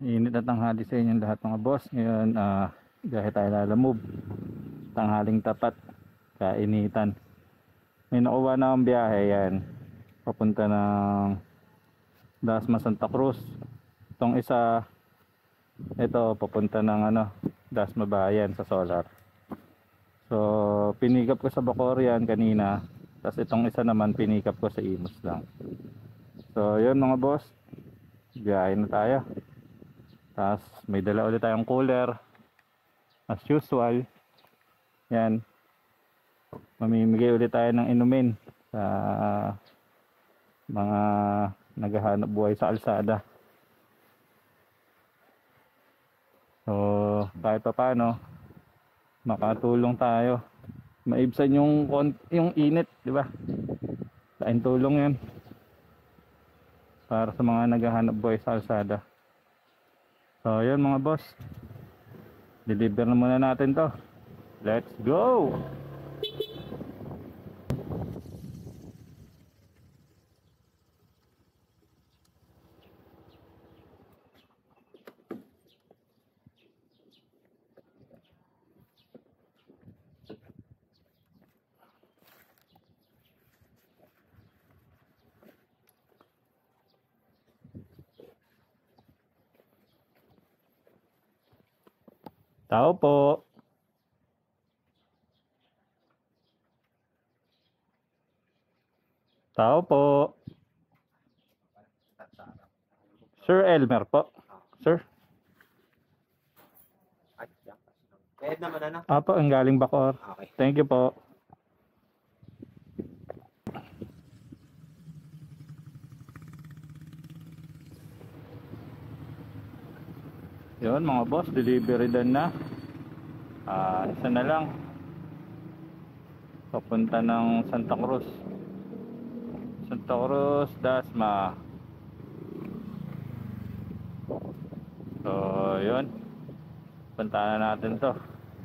Init na tanghali sa inyong lahat mga boss. Ngayon, biyahe tayo lalamove. Tanghaling tapat, kainitan. May nakuha na akong biyahe yan. Papunta ng Dasma Santa Cruz. Itong isa, ito papunta ng Dasma Bayan sa Solar. So, pinikap ko sa Bacoor yan kanina. Tapos itong isa naman pinikap ko sa Imus lang. So, yun mga boss. Biyahe na tayo. Tapos may dala ulit tayong cooler as usual. Yan, mamimigay ulit tayo ng inumin sa mga naghahanap buhay sa kalsada. So kahit pa paano makatulong tayo, maibsan yung init, di ba? Laking tulong yan para sa mga naghahanap buhay sa kalsada. So yun mga boss, deliver na muna natin to. Let's go! Tao po. Tao po. Sir Elmer po. Sir. Kahit naman Apo, ang galing Bacoor. Okay. Thank you po. Yun mga boss, delivery done na. Isa na lang. Papunta ng Santa Cruz. Santa Cruz, Dasma. So yun, puntahan na natin to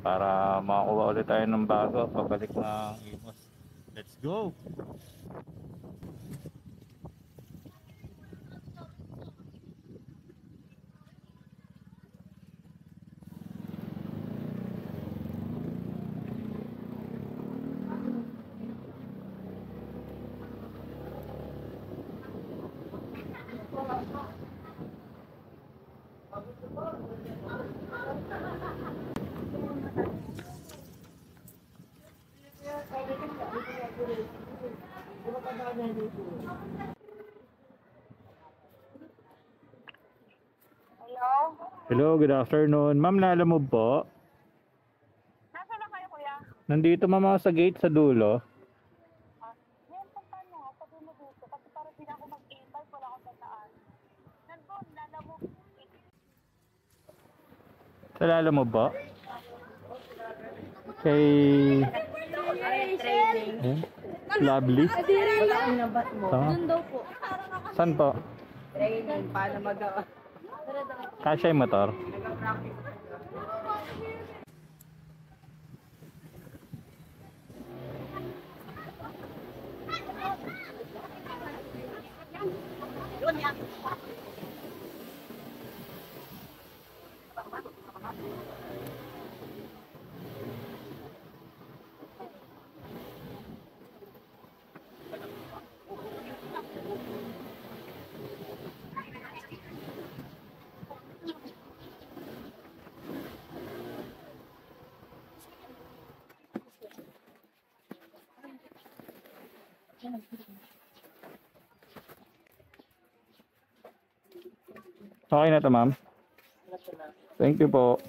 para makakuha ulit tayo ng bago pabalik ng Imus. Let's go! Hello? Hello, good afternoon. Ma'am, lalamove po. Nasaan na kayo, kuya? Nandito ma'am ako sa gate sa dulo. Ngayon, punta nyo nga, sabi mo dito. Kasi para di na ako mag-invite, wala akong tataan. Nandun, lalamu. Sa lalamove po? Kay... Trading. Lovely. Wala ang nabat mo. Doon daw po. Saan po? Training, paano magawa? Kasya yung motor? Okay na to ma'am. Thank you po.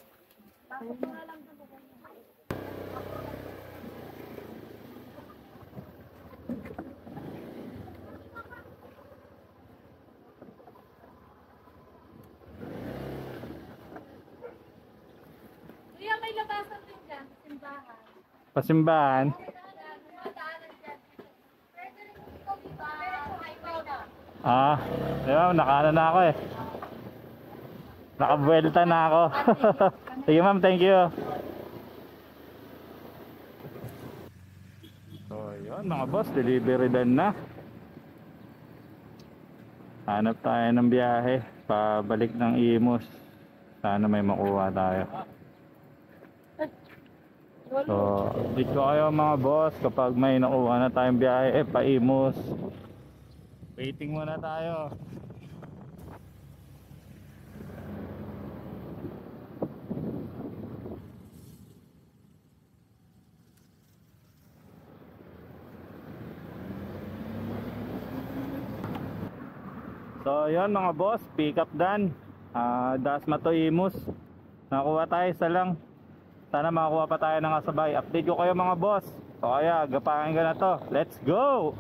Kuya, may labasan din dyan. Simbahan. Pasimbahan. Di ba, nakaano na ako eh. Nakabuelta na ako. Sige ma'am, thank you. So yun mga boss, delivery done na. Hanap tayo ng biyahe. pabalik ng Imus. Sana may makuha tayo. So, update ko kayo mga boss kapag may nakuha na tayong biyahe pa Imus. Waiting muna tayo. So yun mga boss, pick up done. Dasma to Imus. Nakuha tayo isa lang. Sana makakuha pa tayo ng kasabay. Update ko kayo mga boss. So kaya, gapangin ko na to. Let's go!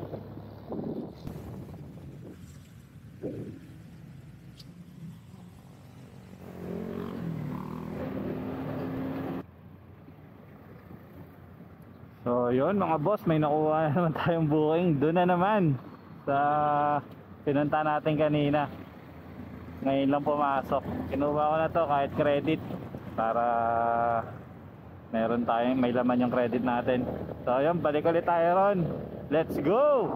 So yun mga boss, may nakuha na naman tayong booking. Doon na naman sa pinunta natin kanina. Ngayon lang pumasok. Kinuha ko na to kahit credit para meron tayong may laman yung credit natin. So yun, balik ulit tayo ron. Let's go!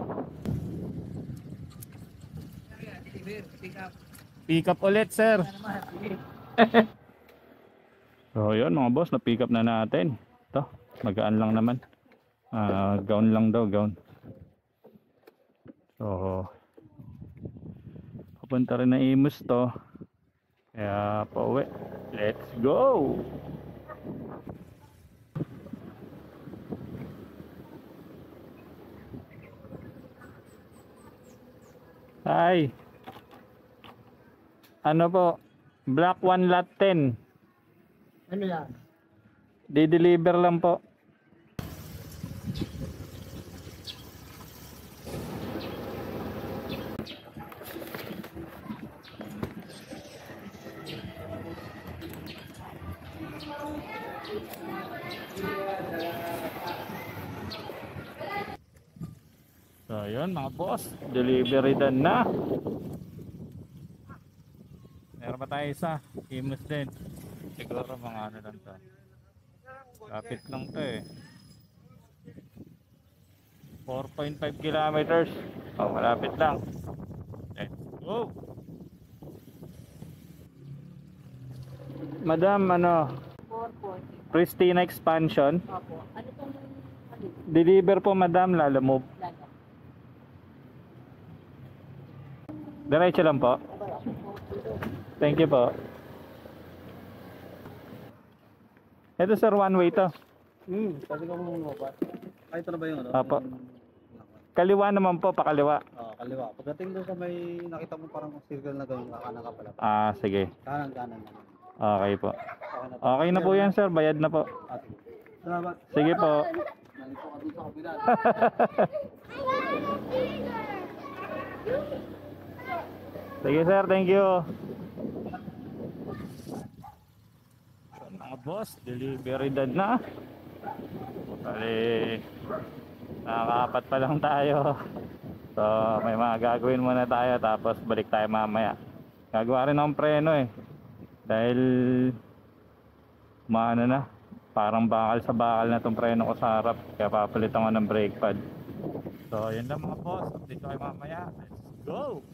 Pick up ulit sir. So yun mga boss, na pick up na natin. Ito, magaan lang naman. Gown lang daw, gown. So papunta rin na Imus to. Kaya pauwi. Let's go! Hi. Ano po? Black 1 lot 10. Ano yan? Di-deliver lang po. So yun mga boss, delivery done na. Meron pa tayo isa, Imus din. Siguro mga ano lang to. Lapit lang to eh. 4.5 kilometers. Oh, malapit lang. Let's go! Madam, ano? 440. Pristina expansion. Opo. Ano tong Deliver po madam, lalamove. lalo? Diretso lang po. Thank you po. Ito sir, one way to. Pwede ka mong ba? Ay, ito na ba yung ano? Apo. Kaliwa naman po, pakaliwa. Oo, kaliwa. Pagdating doon sa may nakita mo parang circle na gano'n, kanan ka pala. Sige. Kanan naman. Okay po. Okay na. Okay na po yan sir, bayad na po. Sige. Salamat. Sige po. Nalito ka doon sa kabila. Sige sir, thank you. So, mga boss, delivery done na. Bali, nakakaapat pa lang tayo. So may mga gagawin muna tayo, tapos balik tayo mamaya. Gagawa rin ng preno eh, dahil maano na, parang bakal sa bakal na tong preno ko sa harap. Kaya papalitan ko ng brake pad. So yun lang mga boss, update ko kayo mamaya. Let's go!